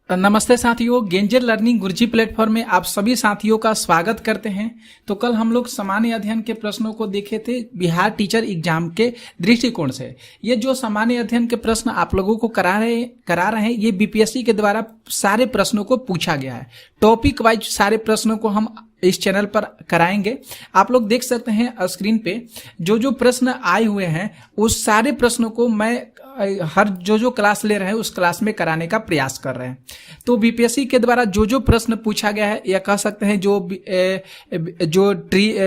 नमस्ते साथियों, गेंजर लर्निंग गुरुजी प्लेटफॉर्म में आप सभी साथियों का स्वागत करते हैं। तो कल हम लोग सामान्य अध्ययन के प्रश्नों को देखे थे बिहार टीचर एग्जाम के दृष्टिकोण से। ये जो सामान्य अध्ययन के प्रश्न आप लोगों को करा रहे हैं ये बीपीएससी के द्वारा सारे प्रश्नों को पूछा गया है। टॉपिक वाइज सारे प्रश्नों को हम इस चैनल पर कराएंगे। आप लोग देख सकते हैं स्क्रीन पे जो प्रश्न आए हुए हैं उस सारे प्रश्नों को मैं हर जो क्लास ले रहे हैं उस क्लास में कराने का प्रयास कर रहे हैं। तो बीपीएससी के द्वारा जो प्रश्न पूछा गया है या कह सकते हैं जो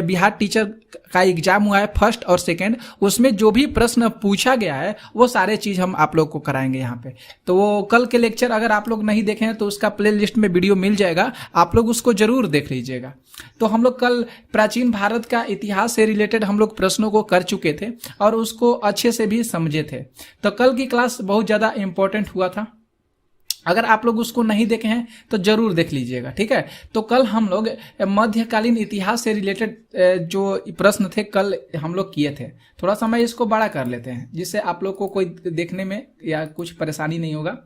बिहार टीचर का एग्जाम हुआ है फर्स्ट और सेकंड, उसमें जो भी प्रश्न पूछा गया है वो सारे चीज हम आप लोग को कराएंगे यहाँ पे। तो वो कल के लेक्चर अगर आप लोग नहीं देखे हैं तो उसका प्ले लिस्ट में वीडियो मिल जाएगा, आप लोग उसको जरूर देख लीजिएगा। तो हम लोग कल प्राचीन भारत का इतिहास से रिलेटेड हम लोग प्रश्नों को कर चुके थे और उसको अच्छे से भी समझे थे। तो कल की क्लास बहुत ज्यादा इंपॉर्टेंट हुआ था। अगर आप लोग उसको नहीं देखे हैं तो जरूर देख लीजिएगा, ठीक है। तो कल हम लोग मध्यकालीन इतिहास से रिलेटेड जो प्रश्न थे कल हम लोग किए थे। थोड़ा सा मैं इसको बड़ा कर लेते हैं जिससे आप लोग को कोई देखने में या कुछ परेशानी नहीं होगा।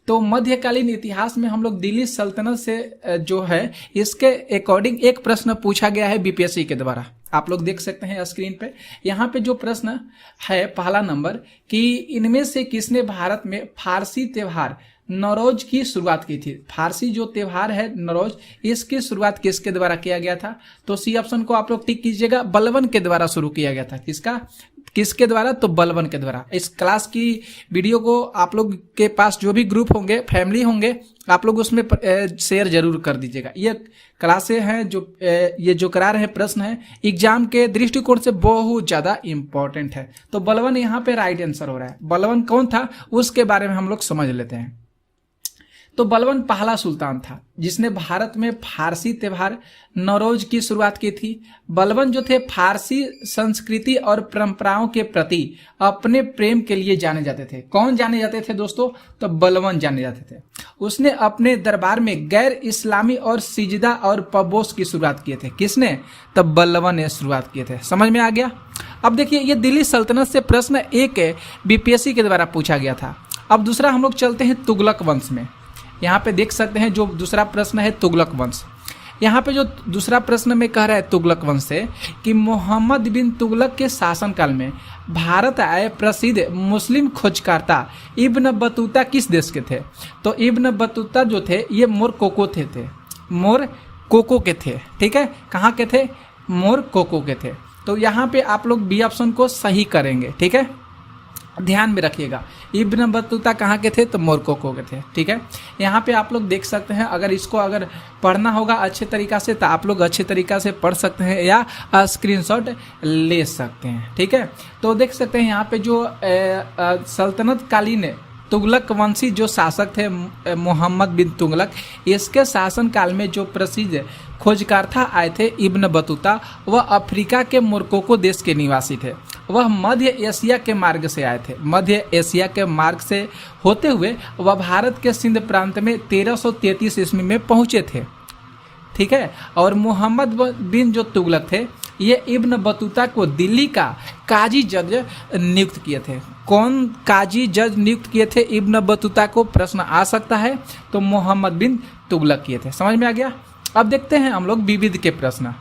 तो मध्यकालीन इतिहास में हम लोग दिल्ली सल्तनत से जो है इसके अकॉर्डिंग एक प्रश्न पूछा गया है बीपीएससी के द्वारा। आप लोग देख सकते हैं स्क्रीन पे। यहाँ पे जो प्रश्न है पहला नंबर कि इनमें से किसने भारत में फारसी त्योहार नौरोज की शुरुआत की थी। फारसी जो त्योहार है नौरोज, इसकी शुरुआत किसके द्वारा किया गया था? तो सी ऑप्शन को आप लोग टिक कीजिएगा। बलबन के द्वारा शुरू किया गया था। किसके द्वारा? तो बलबन के द्वारा। इस क्लास की वीडियो को आप लोग के पास जो भी ग्रुप होंगे, फैमिली होंगे, आप लोग उसमें शेयर जरूर कर दीजिएगा। ये क्लासें हैं ये जो करा रहे प्रश्न है एग्जाम के दृष्टिकोण से बहुत ज्यादा इंपॉर्टेंट है। तो बलबन यहाँ पे राइट आंसर हो रहा है। बलबन कौन था उसके बारे में हम लोग समझ लेते हैं। तो बलबन पहला सुल्तान था जिसने भारत में फारसी त्योहार नौरोज की शुरुआत की थी। बलबन जो थे फारसी संस्कृति और परंपराओं के प्रति अपने प्रेम के लिए जाने जाते थे। कौन जाने जाते थे दोस्तों? तो बलबन जाने जाते थे। उसने अपने दरबार में गैर इस्लामी और सिजदा और पबोस की शुरुआत किए थे। किसने? तब बलबन ने शुरुआत किए थे। समझ में आ गया? अब देखिए ये दिल्ली सल्तनत से प्रश्न एक बीपीएससी के द्वारा पूछा गया था। अब दूसरा हम लोग चलते हैं तुगलक वंश में। यहाँ पे देख सकते हैं जो दूसरा प्रश्न है तुगलक वंश। यहाँ पे जो दूसरा प्रश्न में कह रहा है तुगलक वंश से कि मोहम्मद बिन तुगलक के शासनकाल में भारत आए प्रसिद्ध मुस्लिम खोजकर्ता इब्न बतूता किस देश के थे? तो इब्न बतूता जो थे ये मोरक्को के थे, ठीक है। कहाँ के थे? मोरक्को के थे। तो यहाँ पे आप लोग बी ऑप्शन को सही करेंगे, ठीक है। ध्यान में रखिएगा इब्न बतूता कहाँ के थे? तो मोरक्को के थे, ठीक है। यहाँ पे आप लोग देख सकते हैं। अगर इसको अगर पढ़ना होगा अच्छे तरीका से तो आप लोग अच्छे तरीका से पढ़ सकते हैं या स्क्रीनशॉट ले सकते हैं, ठीक है। तो देख सकते हैं यहाँ पे जो सल्तनत कालीन तुगलक वंशी जो शासक थे मोहम्मद बिन तुगलक, इसके शासनकाल में जो प्रसिद्ध खोजकर्ता आए थे इब्न बतूता, वह अफ्रीका के मोरक्को देश के निवासी थे। वह मध्य एशिया के मार्ग से आए थे। मध्य एशिया के मार्ग से होते हुए वह भारत के सिंध प्रांत में 1333 ईस्वी में पहुंचे थे, ठीक है। और मोहम्मद बिन जो तुगलक थे ये इब्न बतूता को दिल्ली का काजी जज नियुक्त किए थे। कौन काजी जज नियुक्त किए थे इब्न बतूता को? प्रश्न आ सकता है। तो मोहम्मद बिन तुगलक किए थे। समझ में आ गया? अब देखते हैं हम लोग विविध के प्रश्न।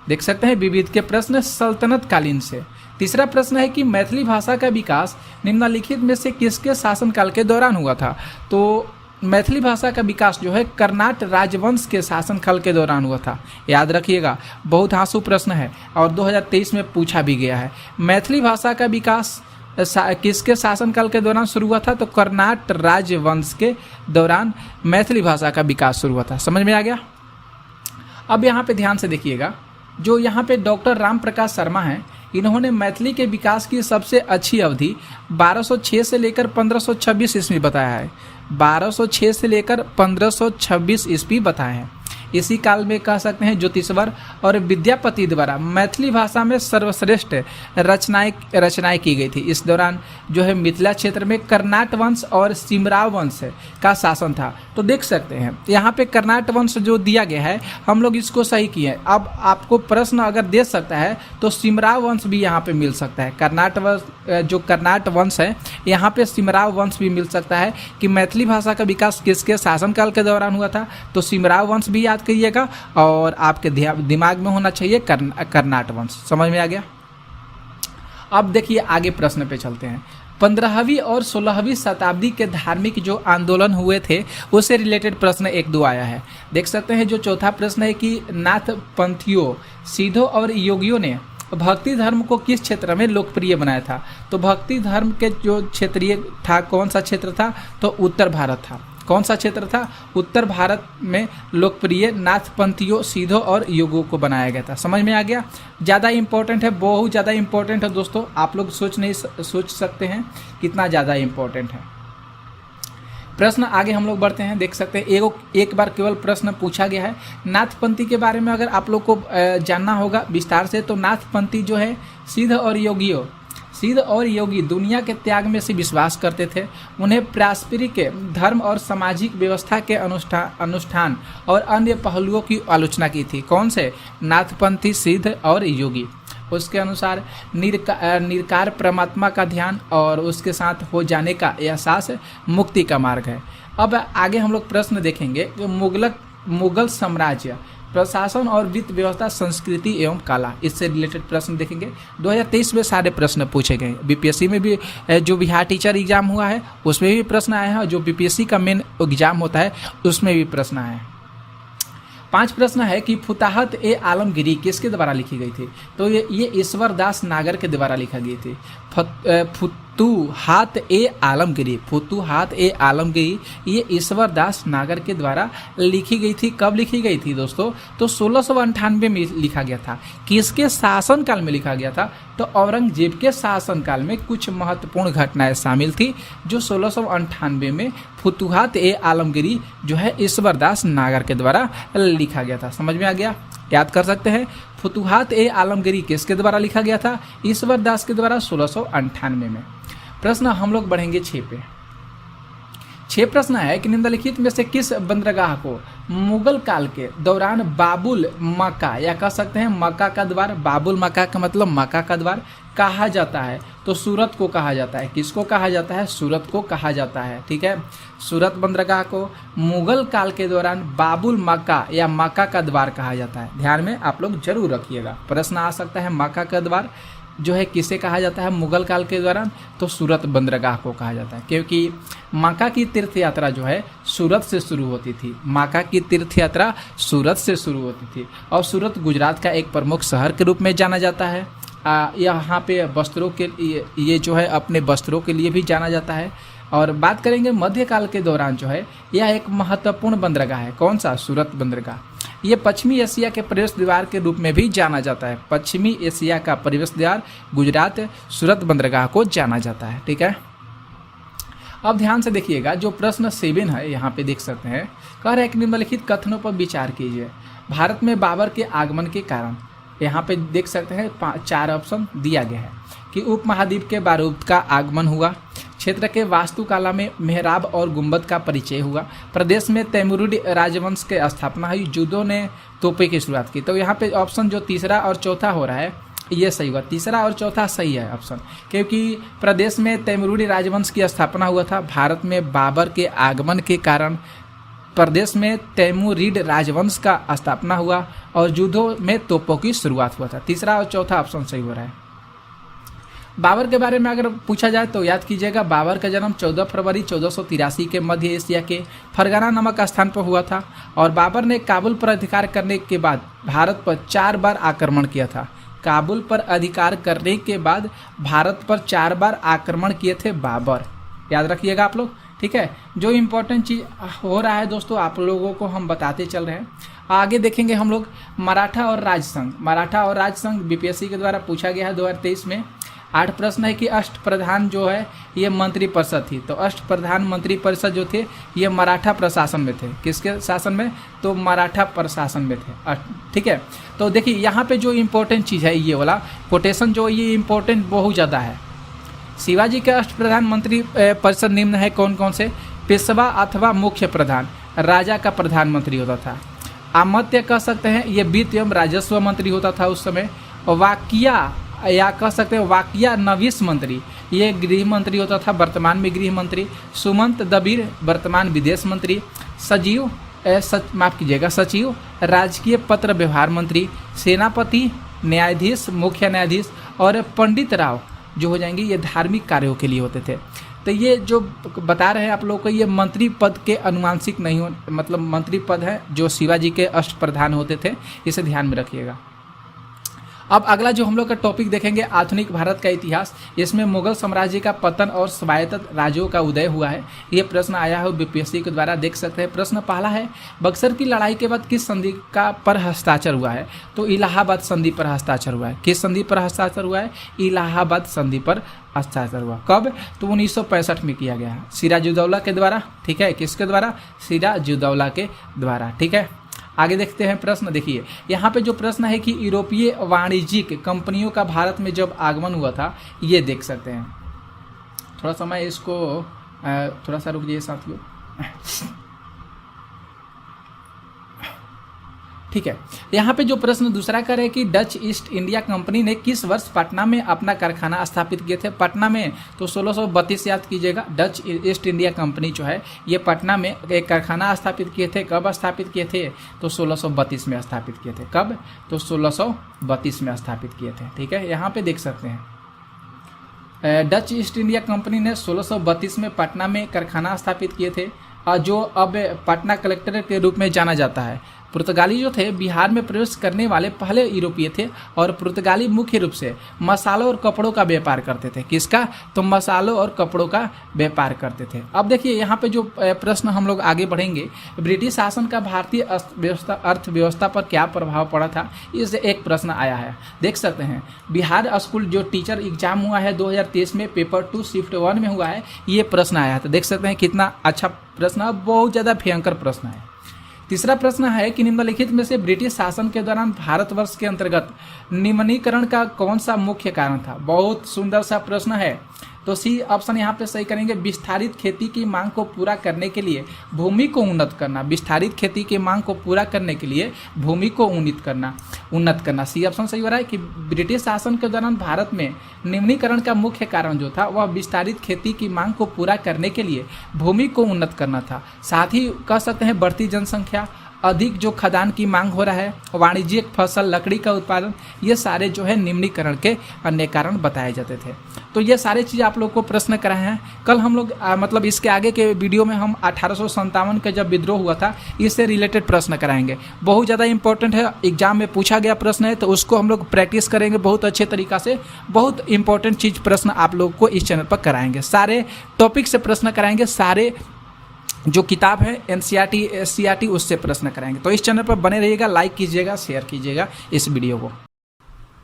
देख सकते हैं विविध के प्रश्न सल्तनत कालीन से। तीसरा प्रश्न है कि मैथिली भाषा का विकास निम्नलिखित में से किसके शासनकाल के दौरान हुआ था? तो मैथिली भाषा का विकास जो है कर्नाट राजवंश के शासनकाल के दौरान हुआ था। याद रखिएगा, बहुत आंसू प्रश्न है और 2023 में पूछा भी गया है। मैथिली भाषा का विकास किसके शासनकाल के दौरान शुरू हुआ था? तो कर्नाट राजवंश के दौरान मैथिली भाषा का विकास शुरू हुआ था। समझ में आ गया? अब यहाँ पे ध्यान से देखिएगा, जो यहाँ पे डॉक्टर राम प्रकाश शर्मा हैं, इन्होंने मैथिली के विकास की सबसे अच्छी अवधि 1206 से लेकर 1526 ईस्वी बताया है। 1206 से लेकर 1526 ईस्वी बताया है। इसी काल में कह सकते हैं ज्योतिषवर और विद्यापति द्वारा मैथिली भाषा में सर्वश्रेष्ठ रचनाएं की गई थी। इस दौरान जो है मिथिला क्षेत्र में कर्नाट वंश और सिमराव वंश का शासन था। तो देख सकते हैं यहाँ पे कर्नाट वंश जो दिया गया है, हम लोग इसको सही किए। अब आपको प्रश्न अगर दे सकता है तो सिमराव वंश भी यहाँ पे मिल सकता है। कर्नाट वंश है, यहाँ पे सिमराव वंश भी मिल सकता है कि मैथिली भाषा का विकास किसके शासनकाल के दौरान हुआ था। तो सिमराव वंश भी याद करिएगा और आपके दिमाग में होना चाहिए कर्नाट वंश। समझ में आ गया। अब देखिए आगे प्रश्न पे चलते हैं। 15वीं और 16वीं शताब्दी के धार्मिक जो आंदोलन हुए थे उससे रिलेटेड प्रश्न 1-2 आया है। देख सकते हैं जो चौथा प्रश्न है कि नाथ पंथियों, सिद्धों और योगियों ने भक्ति धर्म को किस क्षेत्र में लोकप्रिय बनाया था। तो भक्ति धर्म के जो क्षेत्रीय था, कौन सा क्षेत्र था, तो उत्तर भारत था। कौन सा क्षेत्र था, उत्तर भारत में लोकप्रिय नाथपंथियों, सिद्धों और योगों को बनाया गया था। समझ में आ गया। ज़्यादा इंपॉर्टेंट है, बहुत ज़्यादा इंपॉर्टेंट है दोस्तों। आप लोग सोच सकते हैं कितना ज़्यादा इंपॉर्टेंट है। प्रश्न आगे हम लोग बढ़ते हैं। देख सकते हैं एक बार केवल प्रश्न पूछा गया है नाथपंथी के बारे में। अगर आप लोग को जानना होगा विस्तार से तो नाथपंथी जो है सिद्ध और योगी दुनिया के त्याग में से विश्वास करते थे। उन्हें पारस्परिक धर्म और सामाजिक व्यवस्था के अनुष्ठान और अन्य पहलुओं की आलोचना की थी। कौन से, नाथपंथी, सिद्ध और योगी। उसके अनुसार निराकार परमात्मा का ध्यान और उसके साथ हो जाने का एहसास मुक्ति का मार्ग है। अब आगे हम लोग प्रश्न देखेंगे कि मुगल साम्राज्य, प्रशासन और वित्त व्यवस्था, संस्कृति एवं कला, इससे रिलेटेड प्रश्न देखेंगे। 2023 में सारे प्रश्न पूछे गए। बीपीएससी में भी जो बिहार टीचर एग्जाम हुआ है उसमें भी प्रश्न आए हैं, जो बीपीएससी का मेन एग्जाम होता है उसमें भी प्रश्न आए हैं। 5 प्रश्न है कि फुताहत ए आलमगिरी किसके द्वारा लिखी गई थी। तो ये ईश्वर दास नागर के द्वारा लिखा गई थी। फुतूहात ए आलमगिरी ये ईश्वर दास नागर के द्वारा लिखी गई थी। कब लिखी गई थी दोस्तों, तो 1698 में लिखा गया था। किसके शासनकाल में लिखा गया था, तो औरंगजेब के शासनकाल में कुछ महत्वपूर्ण घटनाएं शामिल थी जो 1698 में फुतूहात ए आलमगिरी जो है ईश्वर दास नागर के द्वारा लिखा गया था। समझ में आ गया, याद कर सकते हैं। फुतूहात ए आलमगिरी किसके द्वारा लिखा गया था, ईश्वर दास के द्वारा 1698 में। प्रश्न हम लोग बढ़ेंगे 6 पे। 6 प्रश्न है कि निम्नलिखित में से किस बंदरगाह को मुगल काल के दौरान बाबुल मक्का या कह सकते हैं मक्का का द्वार, बाबुल मक्का का मतलब मक्का का द्वार कहा जाता है। तो सूरत को कहा जाता है। किसको कहा जाता है, सूरत को कहा जाता है। ठीक है, सूरत बंदरगाह को मुगल काल के दौरान बाबुल मक्का या मक्का का द्वार कहा जाता है। ध्यान में आप लोग जरूर रखिएगा, प्रश्न आ सकता है। मक्का का द्वार जो है किसे कहा जाता है मुगल काल के दौरान, तो सूरत बंदरगाह को कहा जाता है, क्योंकि मक्का की तीर्थ यात्रा जो है सूरत से शुरू होती थी। मक्का की तीर्थ यात्रा सूरत से शुरू होती थी और सूरत गुजरात का एक प्रमुख शहर के रूप में जाना जाता है। यहाँ पे वस्त्रों के ये जो है अपने वस्त्रों के लिए भी जाना जाता है। और बात करेंगे मध्यकाल के दौरान जो है यह एक महत्वपूर्ण बंदरगाह है। कौन सा, सूरत बंदरगाह। ये पश्चिमी एशिया के प्रवेश द्वार के रूप में भी जाना जाता है। पश्चिमी एशिया का प्रवेश द्वार गुजरात सूरत बंदरगाह को जाना जाता है। ठीक है, अब ध्यान से देखिएगा जो प्रश्न 7 है यहाँ पे देख सकते हैं। कह रहे हैं कि निम्नलिखित कथनों पर विचार कीजिए। भारत में बाबर के आगमन के कारण, यहाँ पे देख सकते हैं 4 ऑप्शन दिया गया है कि उपमहाद्वीप के बारूद का आगमन हुआ, क्षेत्र के वास्तुकला में मेहराब और गुंबद का परिचय हुआ, प्रदेश में तैमूरिड राजवंश के स्थापना हुई, जूदों ने तोपे की शुरुआत की। तो यहाँ पे ऑप्शन जो तीसरा और चौथा हो रहा है ये सही हुआ। तीसरा और चौथा सही है ऑप्शन, क्योंकि प्रदेश में तैमूरिड राजवंश की स्थापना हुआ था। भारत में बाबर के आगमन के कारण प्रदेश में तैमूरिड राजवंश का स्थापना हुआ और युद्धों में तोपों की शुरुआत हुआ था। तीसरा और चौथा ऑप्शन सही हो रहा है। बाबर के बारे में अगर पूछा जाए तो याद कीजिएगा, बाबर का जन्म 14 फरवरी 1483 के मध्य एशिया के फरगाना नामक स्थान पर हुआ था और बाबर ने काबुल पर अधिकार करने के बाद भारत पर 4 बार आक्रमण किया था। काबुल पर अधिकार करने के बाद भारत पर 4 बार आक्रमण किए थे बाबर, याद रखिएगा आप लोग। ठीक है, जो इम्पोर्टेंट चीज़ हो रहा है दोस्तों आप लोगों को हम बताते चल रहे हैं। आगे देखेंगे हम लोग मराठा और राजसंघ। मराठा और राजसंघ बीपीएससी के द्वारा पूछा गया है 2023 में। 8 प्रश्न है कि अष्टप्रधान जो है ये मंत्रिपरिषद थी, तो अष्टप्रधान मंत्रिपरिषद जो थे ये मराठा प्रशासन में थे। किसके शासन में? तो मराठा प्रशासन में थे। ठीक है, तो देखिए यहाँ पे जो इम्पोर्टेंट चीज़ है ये वाला कोटेशन जो ये इम्पोर्टेंट बहुत ज़्यादा है। शिवाजी के अष्टप्रधान मंत्री परिषद निम्न है कौन कौन से? पेशवा अथवा मुख्य प्रधान, राजा का प्रधानमंत्री होता था। अमात्य कह सकते हैं, ये वित्त एवं राजस्व मंत्री होता था उस समय। वाकिया या कह सकते हैं वाकिया नवीस मंत्री, ये गृह मंत्री होता था, वर्तमान में गृह मंत्री। सुमंत दबीर वर्तमान विदेश मंत्री। सचिव माफ कीजिएगा सचिव राजकीय पत्र व्यवहार मंत्री। सेनापति न्यायाधीश मुख्य न्यायाधीश। और पंडित राव जो हो जाएंगे ये धार्मिक कार्यों के लिए होते थे। तो ये जो बता रहे हैं आप लोगों को ये मंत्री पद के अनुवांशिक नहीं हो, मतलब मंत्री पद है जो शिवाजी के अष्टप्रधान होते थे, इसे ध्यान में रखिएगा। अब अगला जो हम लोग का टॉपिक देखेंगे आधुनिक भारत का इतिहास। इसमें मुगल साम्राज्य का पतन और स्वायत्त राज्यों का उदय हुआ है। ये प्रश्न आया है बीपीएससी के द्वारा, देख सकते हैं। प्रश्न पहला है बक्सर की लड़ाई के बाद किस संधि का पर हस्ताक्षर हुआ है? तो इलाहाबाद संधि पर हस्ताक्षर हुआ है। किस संधि पर हस्ताक्षर हुआ है? इलाहाबाद संधि पर हस्ताक्षर हुआ। कब? तो 1965 में किया गया है सिराजुद्दौला के द्वारा। ठीक है, किसके द्वारा? सिराजुद्दौला के द्वारा। ठीक है, आगे देखते हैं प्रश्न। देखिए यहाँ पे जो प्रश्न है कि यूरोपीय वाणिज्यिक कंपनियों का भारत में जब आगमन हुआ था, ये देख सकते हैं। थोड़ा समय इसको थोड़ा सा रुक जाइए साथियों। ठीक है, यहाँ पे जो प्रश्न दूसरा करे कि डच ईस्ट इंडिया कंपनी ने किस वर्ष पटना में अपना कारखाना स्थापित किए थे? पटना में तो 1632 याद कीजिएगा। डच ईस्ट इंडिया कंपनी जो है ये पटना में एक कारखाना स्थापित किए थे। कब स्थापित किए थे? तो 1632 में स्थापित किए थे। कब? तो 1632 में स्थापित किए थे। ठीक है, यहाँ पे देख सकते हैं डच ईस्ट इंडिया कंपनी ने 1632 में पटना में कारखाना स्थापित किए थे, जो अब पटना कलेक्ट्रेट के रूप में जाना जाता है। पुर्तगाली जो थे बिहार में प्रवेश करने वाले पहले यूरोपीय थे और पुर्तगाली मुख्य रूप से मसालों और कपड़ों का व्यापार करते थे। किसका? तो मसालों और कपड़ों का व्यापार करते थे। अब देखिए यहाँ पे जो प्रश्न हम लोग आगे बढ़ेंगे, ब्रिटिश शासन का भारतीय अर्थव्यवस्था पर क्या प्रभाव पड़ा था, इससे एक प्रश्न आया है। देख सकते हैं बिहार स्कूल जो टीचर एग्जाम हुआ है 2023 में, पेपर 2 शिफ्ट 1 में हुआ है, ये प्रश्न आया था। देख सकते हैं कितना अच्छा प्रश्न, बहुत ज़्यादा भयंकर प्रश्न है। तीसरा प्रश्न है कि निम्नलिखित में से ब्रिटिश शासन के दौरान भारतवर्ष के अंतर्गत निम्नीकरण का कौन सा मुख्य कारण था? बहुत सुंदर सा प्रश्न है, तो सी ऑप्शन यहाँ पे सही करेंगे। विस्तारित खेती की मांग को पूरा करने के लिए भूमि को उन्नत करना। विस्तारित खेती की मांग को पूरा करने के लिए भूमि को उन्नत करना। सी ऑप्शन सही हो रहा है कि ब्रिटिश शासन के दौरान भारत में निम्नीकरण का मुख्य कारण जो था वह विस्तारित खेती की मांग को पूरा करने के लिए भूमि को उन्नत करना था। साथ ही कह सकते हैं बढ़ती जनसंख्या, अधिक जो खदान की मांग हो रहा है, वाणिज्यिक फसल, लकड़ी का उत्पादन, ये सारे जो है निम्नीकरण के अन्य कारण बताए जाते थे। तो ये सारे चीज़ आप लोग को प्रश्न कराए हैं। कल हम लोग मतलब इसके आगे के वीडियो में हम 1857 का जब विद्रोह हुआ था इससे रिलेटेड प्रश्न कराएंगे। बहुत ज़्यादा इंपॉर्टेंट है, एग्जाम में पूछा गया प्रश्न है, तो उसको हम लोग प्रैक्टिस करेंगे बहुत अच्छे तरीक़ा से। बहुत इंपॉर्टेंट चीज़ प्रश्न आप लोग को इस चैनल पर कराएंगे, सारे टॉपिक से प्रश्न कराएंगे, सारे जो किताब है एनसीईआरटी एससीईआरटी उससे प्रश्न कराएंगे। तो इस चैनल पर बने रहिएगा, लाइक कीजिएगा, शेयर कीजिएगा इस वीडियो को।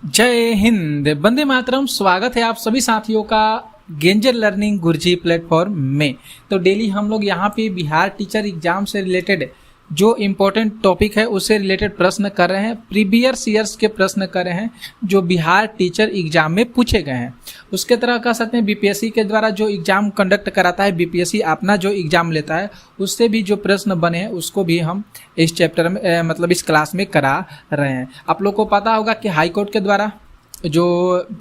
जय हिंद, वंदे मातरम। स्वागत है आप सभी साथियों का गेंजर लर्निंग गुरुजी प्लेटफॉर्म में। तो डेली हम लोग यहाँ पे बिहार टीचर एग्जाम से रिलेटेड जो इम्पोर्टेंट टॉपिक है उससे रिलेटेड प्रश्न कर रहे हैं। प्रीवियस ईयर्स के प्रश्न कर रहे हैं जो बिहार टीचर एग्जाम में पूछे गए हैं। उसके तरह कह सकते हैं बीपीएससी के द्वारा जो एग्जाम कंडक्ट कराता है, बीपीएससी अपना जो एग्जाम लेता है उससे भी जो प्रश्न बने हैं उसको भी हम इस चैप्टर में मतलब इस क्लास में करा रहे हैं। आप लोग को पता होगा कि हाई कोर्ट के द्वारा जो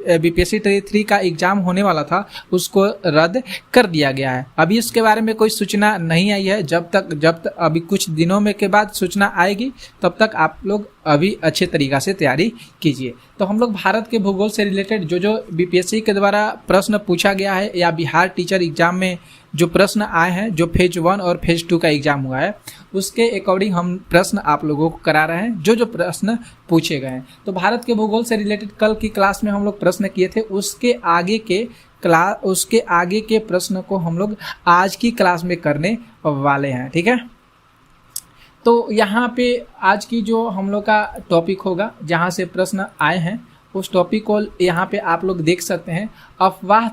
बीपीएससी 3 का एग्जाम होने वाला था उसको रद्द कर दिया गया है। अभी इसके बारे में कोई सूचना नहीं आई है। जब तक अभी कुछ दिनों में के बाद सूचना आएगी तब तक आप लोग अभी अच्छे तरीक़ा से तैयारी कीजिए। तो हम लोग भारत के भूगोल से रिलेटेड जो बीपीएससी के द्वारा प्रश्न पूछा गया है या बिहार टीचर एग्जाम में जो प्रश्न आए हैं, जो फेज 1 और फेज 2 का एग्जाम हुआ है उसके अकॉर्डिंग हम प्रश्न आप लोगों को करा रहे हैं जो प्रश्न पूछे गए हैं। तो भारत के भूगोल से रिलेटेड कल की क्लास में हम लोग प्रश्न किए थे, उसके आगे के प्रश्न को हम लोग आज की क्लास में करने वाले हैं। ठीक है, तो यहाँ पे आज की जो हम लोग का टॉपिक होगा जहाँ से प्रश्न आए हैं उस टॉपिक को यहाँ पे आप लोग देख सकते हैं। अफवाह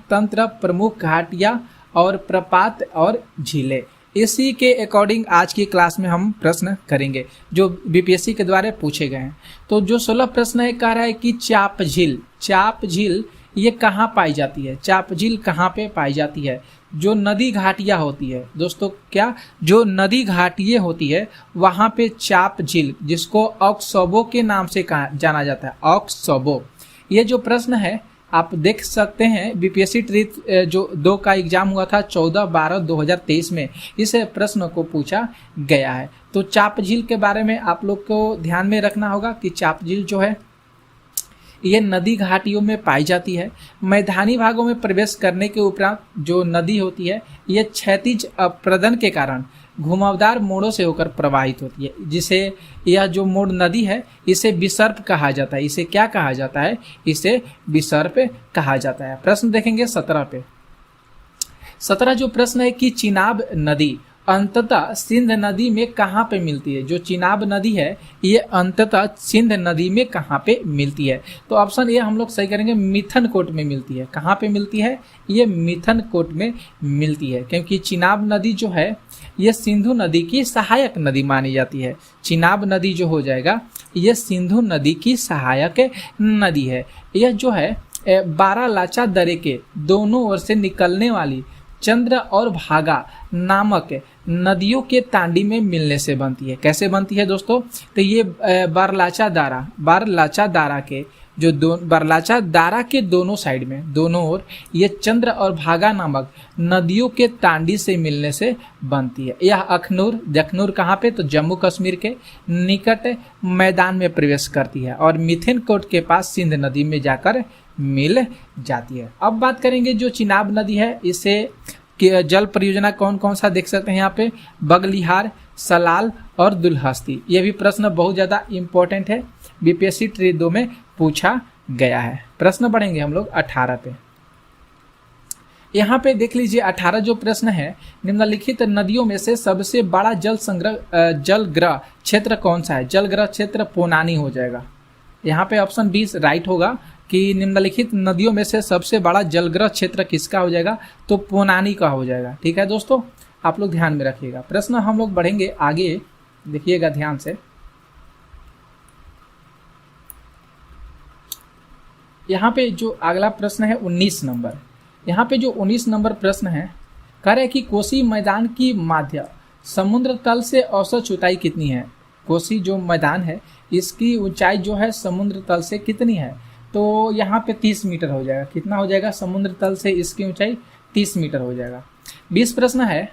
तंत्र, प्रमुख घाटियाँ और प्रपात और झीलें, इसी के अकॉर्डिंग आज की क्लास में हम प्रश्न करेंगे जो बीपीएससी के द्वारा पूछे गए हैं। तो जो 16 प्रश्न है कह रहा है कि चाप झील ये कहाँ पाई जाती है, चाप झील कहाँ पे पाई जाती है। जो नदी घाटियाँ होती है दोस्तों, क्या जो नदी घाटियाँ होती है वहाँ पे चाप झील, जिसको ऑक्सबो के नाम से जाना जाता है, ऑक्सबो। ये जो प्रश्न है आप देख सकते हैं, बीपीएससी ट्रिथ जो 2 का एग्जाम हुआ था 14/12/2023 में, इस प्रश्न को पूछा गया है। तो चाप झील के बारे में आप लोग को ध्यान में रखना होगा कि चाप झील जो है ये नदी घाटियों में पाई जाती है। मैदानी भागों में प्रवेश करने के उपरांत जो नदी होती है ये क्षैतिज अपरदन के कारण घुमावदार मोड़ों से होकर प्रवाहित होती है, जिसे यह जो मोड़ नदी है इसे विसर्प कहा जाता है। इसे क्या कहा जाता है, इसे विसर्प कहा जाता है। प्रश्न देखेंगे 17 पे। 17 जो प्रश्न है कि चिनाब नदी अंततः सिंध नदी में कहाँ पे मिलती है। जो चिनाब नदी है ये अंततः सिंध नदी में कहाँ पे मिलती है। तो ऑप्शन ए हम लोग सही करेंगे, मिथनकोट में मिलती है। कहाँ पे मिलती है, ये मिथनकोट में मिलती है, क्योंकि चिनाब नदी जो है ये सिंधु नदी की सहायक नदी मानी जाती है। चिनाब नदी जो हो जाएगा ये सिंधु नदी की सहायक नदी है। यह जो है बारालाचा दरे के दोनों ओर से निकलने वाली चंद्र और भागा नामक नदियों के तांडी में मिलने से बनती है। कैसे बनती है दोस्तों, तो ये बारलाचा दारा के जो बारलाचा दारा के दोनों साइड में, दोनों ओर ये चंद्र और भागा नामक नदियों के तांडी से मिलने से बनती है। यह अखनूर कहाँ पे, तो जम्मू कश्मीर के निकट मैदान में प्रवेश करती है और मिथनकोट के पास सिंध नदी में जाकर मिल जाती है। अब बात करेंगे जो चिनाब नदी है, इसे जल परियोजना कौन कौन सा देख सकते हैं यहाँ पे, बगलिहार, सलाल और दुल्हस्ती। ये भी प्रश्न बहुत ज़्यादा इम्पोर्टेंट है, बीपीएससी ट्री 2 में पूछा गया है। प्रश्न बढ़ेंगे हम लोग 18 पे। यहाँ पे देख लीजिए 18 जो प्रश्न है, निम्नलिखित नदियों में से सबसे बड़ा जलग्रह क्षेत्र कौन सा है। जलग्रह क्षेत्र पोनानी हो जाएगा। यहाँ पे ऑप्शन 20 राइट होगा कि निम्नलिखित नदियों में से सबसे बड़ा जलग्रह क्षेत्र किसका हो जाएगा, तो पोनानी का हो जाएगा। ठीक है दोस्तों, आप लोग ध्यान में रखिएगा। प्रश्न हम लोग बढ़ेंगे आगे, देखिएगा ध्यान से। यहाँ पे जो अगला प्रश्न है 19 नंबर। यहाँ पे जो 19 नंबर प्रश्न है, कह रहे कि कोसी मैदान की माध्य समुद्र तल से औसत ऊंचाई कितनी है। कोसी जो मैदान है इसकी ऊंचाई जो है समुद्र तल से कितनी है, तो यहाँ पे 30 मीटर हो जाएगा। कितना हो जाएगा, समुद्र तल से इसकी ऊंचाई 30 मीटर हो जाएगा। 20 प्रश्न है,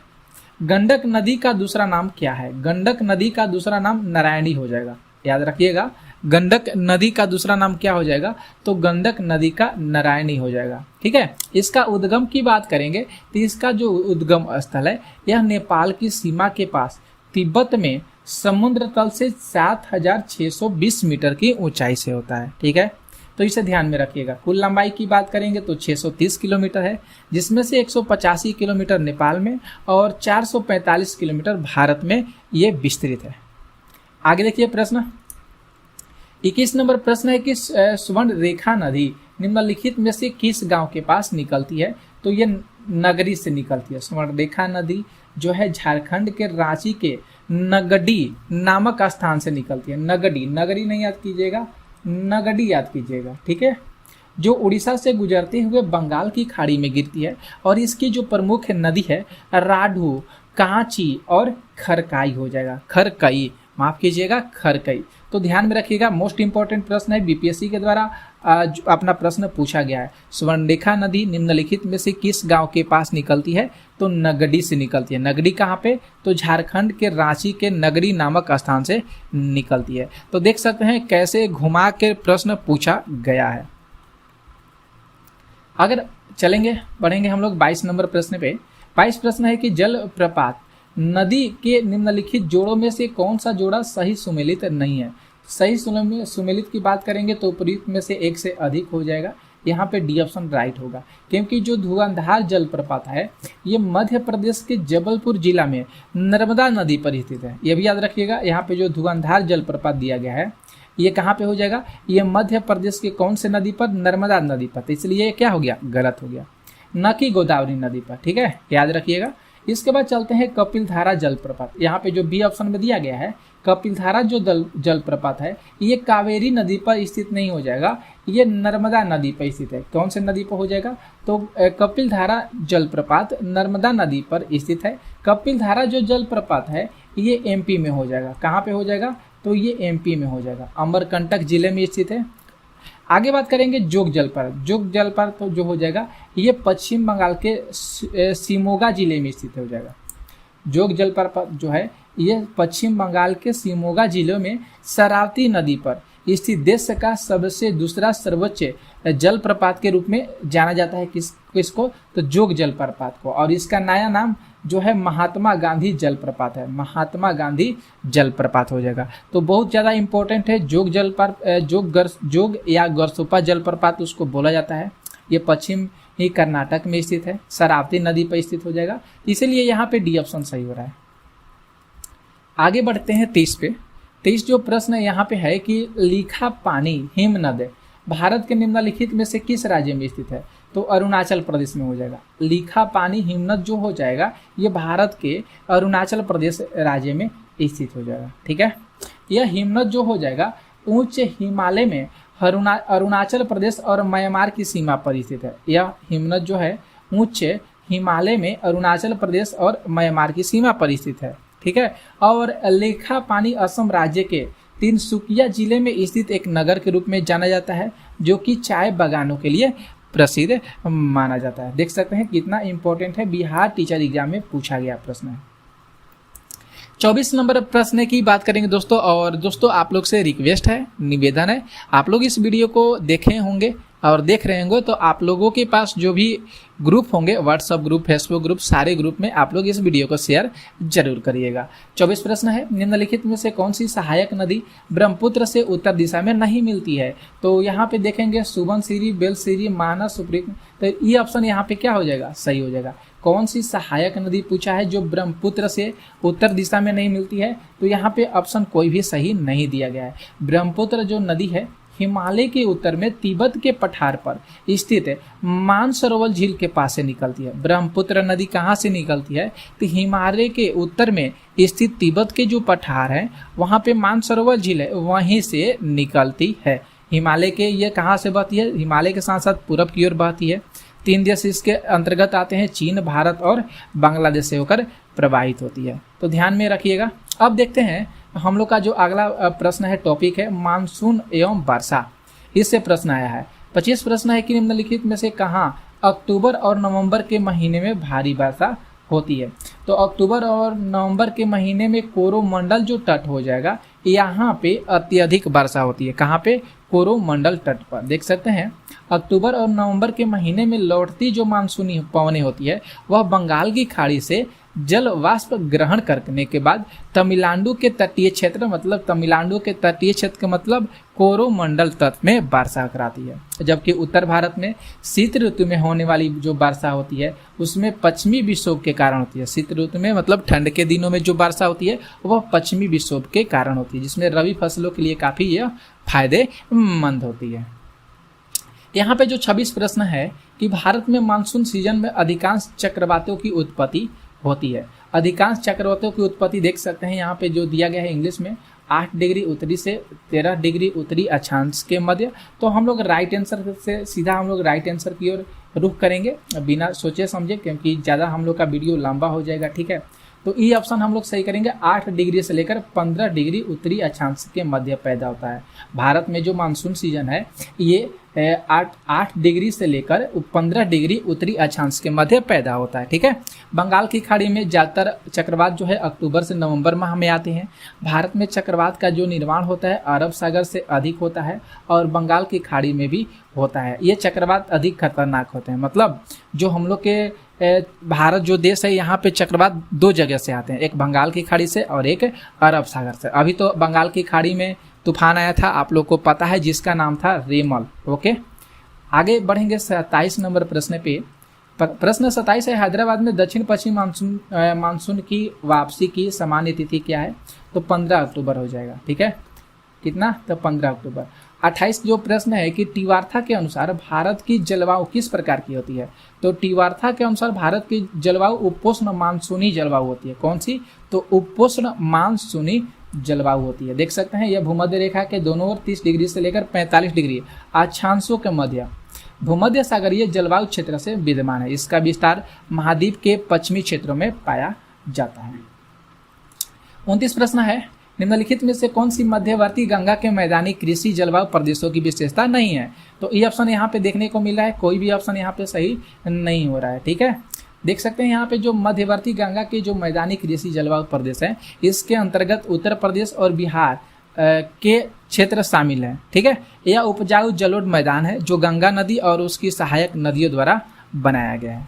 गंडक नदी का दूसरा नाम क्या है। गंडक नदी का दूसरा नाम नारायणी हो जाएगा। याद रखिएगा, गंडक नदी का दूसरा नाम क्या हो जाएगा, तो गंडक नदी का नारायणी हो जाएगा। ठीक है, इसका उद्गम की बात करेंगे तो इसका जो उद्गम स्थल है यह नेपाल की सीमा के पास तिब्बत में समुद्र तल से 7620 मीटर की ऊंचाई से होता है। ठीक है, तो इसे ध्यान में रखिएगा। कुल लंबाई की बात करेंगे तो 630 किलोमीटर है, जिसमें से 185 किलोमीटर नेपाल में और 445 किलोमीटर भारत में ये विस्तृत है। आगे देखिए प्रश्न 21 नंबर प्रश्न है कि स्वर्ण रेखा नदी निम्नलिखित में से किस गांव के पास निकलती है, तो ये नगरी से निकलती है। स्वर्ण रेखा नदी जो है झारखंड के रांची के नगडी नामक स्थान से निकलती है। नगडी, नगरी नहीं याद कीजिएगा, नगडी याद कीजिएगा। ठीक है, जो उड़ीसा से गुजरते हुए बंगाल की खाड़ी में गिरती है और इसकी जो प्रमुख नदी है राढ़ू, कांची और खरकाई हो जाएगा। खरकई, माफ कीजिएगा, खरकई। तो ध्यान में रखिएगा, मोस्ट इंपॉर्टेंट प्रश्न है, बीपीएससी के द्वारा अपना प्रश्न पूछा गया है। स्वर्णरेखा नदी निम्नलिखित में से किस गांव के पास निकलती है, तो नगडी से निकलती है। नगडी कहाँ पे, तो झारखंड के रांची के नगरी नामक स्थान से निकलती है। तो देख सकते हैं कैसे घुमा के प्रश्न पूछा गया है। अगर चलेंगे बढ़ेंगे हम लोग 22 नंबर प्रश्न पे। 22 प्रश्न है कि जल प्रपात नदी के निम्नलिखित जोड़ों में से कौन सा जोड़ा सही सुमेलित नहीं है। सही सुमेलित की बात करेंगे तो उपयुक्त में से एक से अधिक हो जाएगा। यहाँ पे डी ऑप्शन राइट होगा, क्योंकि जो धुआंधार जलप्रपात है ये मध्य प्रदेश के जबलपुर जिला में नर्मदा नदी पर स्थित है। यह भी याद रखिएगा, यहाँ पे जो धुआंधार जलप्रपात दिया गया है ये कहाँ पे हो जाएगा, ये मध्य प्रदेश के कौन से नदी पर, नर्मदा नदी पर, तो इसलिए ये क्या हो गया, गलत हो गया, न कि गोदावरी नदी पर, ठीक है, याद रखिएगा। इसके बाद चलते हैं कपिलधारा जलप्रपात। यहाँ पे जो बी ऑप्शन में दिया गया है, कपिलधारा जो जलप्रपात है ये कावेरी नदी पर स्थित नहीं हो जाएगा, ये नर्मदा नदी पर स्थित है। कौन से नदी पर हो जाएगा, तो कपिलधारा जलप्रपात नर्मदा नदी पर स्थित है। कपिलधारा जो जलप्रपात है ये एमपी में हो जाएगा। कहाँ पे हो जाएगा, तो ये एमपी में हो जाएगा, अमरकंटक जिले में स्थित है। आगे बात करेंगे जोग जलप्रपात। जोग जलप्रपात तो जो हो जाएगा ये पश्चिम बंगाल के शिमोगा जिले में स्थित हो जाएगा। जोग जलप्रपात जो है ये पश्चिम बंगाल के शिमोगा जिले में शरावती नदी पर स्थित देश का सबसे दूसरा सर्वोच्च जलप्रपात के रूप में जाना जाता है। किसको, तो जोग जलप्रपात को, और इसका नया नाम जो है महात्मा गांधी जलप्रपात है, महात्मा गांधी जलप्रपात हो जाएगा। तो बहुत ज़्यादा इंपॉर्टेंट है जोग जोग या गरसोपा जलप्रपात उसको बोला जाता है। ये पश्चिम ही कर्नाटक में स्थित है, शरावती नदी पर स्थित हो जाएगा, इसलिए यहाँ पे डी ऑप्शन सही हो रहा है। आगे बढ़ते हैं 23 पे। 23 जो प्रश्न यहाँ पे है कि लिखा पानी हिमनद भारत के निम्नलिखित में से किस राज्य में स्थित है, तो अरुणाचल प्रदेश में हो जाएगा। लिखा पानी हिमनद जो हो जाएगा ये भारत के अरुणाचल प्रदेश राज्य में स्थित हो जाएगा, ठीक है। यह हिमनद जो हो जाएगा उच्च हिमालय में अरुणाचल प्रदेश और म्यांमार की सीमा पर स्थित है। यह हिमनद जो है उच्च हिमालय में अरुणाचल प्रदेश और म्यांमार की सीमा पर स्थित है, ठीक है। और लेखा पानी असम राज्य के तिनसुकिया जिले में स्थित एक नगर के रूप में जाना जाता है, जो कि चाय बागानों के लिए प्रसिद्ध माना जाता है। देख सकते हैं कितना इंपॉर्टेंट है, बिहार टीचर एग्जाम में पूछा गया प्रश्न है। 24 नंबर प्रश्न की बात करेंगे दोस्तों। और दोस्तों आप लोग से रिक्वेस्ट है, निवेदन है, आप लोग इस वीडियो को देखे होंगे और देख रहे होंगे तो आप लोगों के पास जो भी ग्रुप होंगे, व्हाट्सएप ग्रुप, फेसबुक ग्रुप, सारे ग्रुप में आप लोग इस वीडियो को शेयर जरूर करिएगा। 24 प्रश्न है, निम्नलिखित में से कौन सी सहायक नदी ब्रह्मपुत्र से उत्तर दिशा में नहीं मिलती है, तो यहाँ पे देखेंगे सुबनसिरी, बेलसिरी, मानस, सुप्रीम, तो ये ऑप्शन यहाँ पे क्या हो जाएगा, सही हो जाएगा। कौन सी सहायक नदी पूछा है जो ब्रह्मपुत्र से उत्तर दिशा में नहीं मिलती है, तो यहाँ पे ऑप्शन कोई भी सही नहीं दिया गया है। ब्रह्मपुत्र जो नदी है हिमालय के उत्तर में तिब्बत के पठार पर स्थित है, मानसरोवर झील के पास से निकलती है। ब्रह्मपुत्र नदी कहाँ से निकलती है, तो हिमालय के उत्तर में स्थित तिब्बत के जो पठार है वहाँ पे मानसरोवर झील है, वहीं से निकलती है। हिमालय के ये कहाँ से बहती है, हिमालय के साथ साथ पूरब की ओर बहती है। 3 देश इसके अंतर्गत आते हैं, चीन, भारत और बांग्लादेश से होकर प्रवाहित होती है, तो ध्यान में रखिएगा। अब देखते हैं हम लोग का जो अगला प्रश्न है, टॉपिक है मानसून एवं वर्षा। इससे प्रश्न आया है। 25 प्रश्न है कि निम्नलिखित में से कहाँ अक्टूबर और नवंबर के महीने में भारी वर्षा होती है, तो अक्टूबर और नवंबर के महीने में कोरोमंडल जो तट हो जाएगा यहाँ पे अत्यधिक वर्षा होती है। कहाँ पे, कोरोमंडल तट पर। देख सकते हैं अक्टूबर और नवंबर के महीने में लौटती जो मानसूनी पवनें होती है वह बंगाल की खाड़ी से जल वाष्प ग्रहण करने के बाद तमिलनाडु के तटीय क्षेत्र, मतलब तमिलनाडु के तटीय क्षेत्र का मतलब कोरोमंडल तट में वर्षा कराती है। जबकि उत्तर भारत में शीत ऋतु में होने वाली जो वर्षा होती है उसमें पश्चिमी विक्षोभ के कारण होती है। शीत ऋतु में मतलब ठंड के दिनों में जो वर्षा होती है वह पश्चिमी विक्षोभ के कारण होती है, जिसमें रबी फसलों के लिए काफ़ी यह फायदेमंद होती है। यहाँ पे जो 26 प्रश्न है कि भारत में मानसून सीजन में अधिकांश चक्रवातों की उत्पत्ति होती है। अधिकांश चक्रवातों की उत्पत्ति देख सकते हैं यहाँ पे जो दिया गया है इंग्लिश में 8 डिग्री उत्तरी से 13 डिग्री उत्तरी अक्षांश के मध्य। तो हम लोग राइट आंसर से सीधा हम लोग राइट आंसर की ओर रुख करेंगे बिना सोचे समझे, क्योंकि ज़्यादा हम लोग का वीडियो लंबा हो जाएगा, ठीक है। तो ये ऑप्शन हम लोग सही करेंगे। 8 डिग्री से लेकर 15 डिग्री उत्तरी अक्षांश के मध्य पैदा होता है। भारत में जो मानसून सीजन है ये 8 डिग्री से लेकर 15 डिग्री उत्तरी अक्षांश के मध्य पैदा होता है, ठीक है। बंगाल की खाड़ी में ज़्यादातर चक्रवात जो है अक्टूबर से नवंबर माह में आते हैं। भारत में चक्रवात का जो निर्माण होता है अरब सागर से अधिक होता है और बंगाल की खाड़ी में भी होता है। ये चक्रवात अधिक खतरनाक होते हैं, मतलब जो हम लोग के भारत जो देश है यहाँ पे चक्रवात 2 जगह से आते हैं, एक बंगाल की खाड़ी से और एक अरब सागर से। अभी तो बंगाल की खाड़ी में तूफान आया था, आप लोग को पता है, जिसका नाम था रेमल। ओके, आगे बढ़ेंगे 27 नंबर प्रश्न पे। प्रश्न 27 है, हैदराबाद में दक्षिण पश्चिम मानसून की वापसी की सामान्य तिथि क्या है, तो 15 अक्टूबर हो जाएगा, ठीक है। कितना, तो 15 अक्टूबर। 28 जो प्रश्न है कि टिवार्था के अनुसार भारत की जलवायु किस प्रकार की होती है, तो टिवार्था के अनुसार भारत की जलवायु उपोष्ण मानसूनी जलवायु होती है। कौन सी, तो उपोष्ण मानसूनी जलवायु होती है। देख सकते हैं यह भूमध्य रेखा के दोनों ओर 30 डिग्री से लेकर 45 डिग्री अक्षांशों के मध्य भूमध्य सागरीय जलवायु क्षेत्र से विद्यमान है। इसका विस्तार महाद्वीप के पश्चिमी क्षेत्रों में पाया जाता है। 29 प्रश्न है, निम्नलिखित में से कौन सी मध्यवर्ती गंगा के मैदानी कृषि जलवायु प्रदेशों की विशेषता नहीं है, तो ये ऑप्शन यहाँ पे देखने को मिल रहा है, कोई भी ऑप्शन यहाँ पे सही नहीं हो रहा है। ठीक है, देख सकते हैं यहाँ पे जो मध्यवर्ती गंगा के जो मैदानी कृषि जलवायु प्रदेश है, इसके अंतर्गत उत्तर प्रदेश और बिहार के क्षेत्र शामिल हैं। ठीक है, यह उपजाऊ जलोढ़ मैदान है जो गंगा नदी और उसकी सहायक नदियों द्वारा बनाया गया है।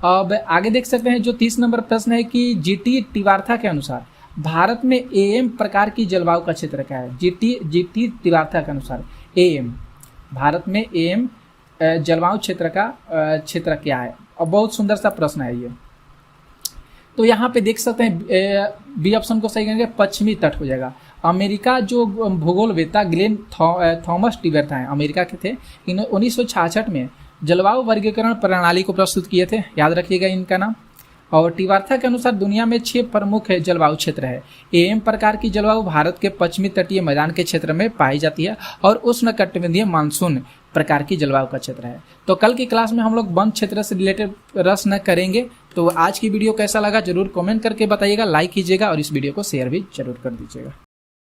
अब आगे देख सकते हैं जो 30 नंबर प्रश्न है कि जीटी टिवार्था के अनुसार भारत में एएम प्रकार की जलवायु का क्षेत्र क्या है। जीटी टिवार्था के अनुसार एएम, भारत में एएम जलवायु क्षेत्र का क्षेत्र क्या है। और बहुत सुंदर सा प्रश्न है ये, तो यहाँ पे देख सकते हैं बी ऑप्शन को सही करेंगे, पश्चिमी तट हो जाएगा। अमेरिका जो भूगोलवेत्ता ग्लेन थॉमस टिवार्था हैं, अमेरिका के थे, इन्होंने 1966 में जलवायु वर्गीकरण प्रणाली को प्रस्तुत किए थे, याद रखिएगा इनका नाम। और टिवार्था के अनुसार दुनिया में 6 प्रमुख जलवायु क्षेत्र है। एएम प्रकार की जलवायु भारत के पश्चिमी तटीय मैदान के क्षेत्र में पाई जाती है और उष्णकटिबंधीय मानसून प्रकार की जलवायु का क्षेत्र है। तो कल की क्लास में हम लोग वन क्षेत्र से रिलेटेड प्रश्न करेंगे। तो आज की वीडियो कैसा लगा जरूर कमेंट करके बताइएगा, लाइक कीजिएगा और इस वीडियो को शेयर भी जरूर कर दीजिएगा।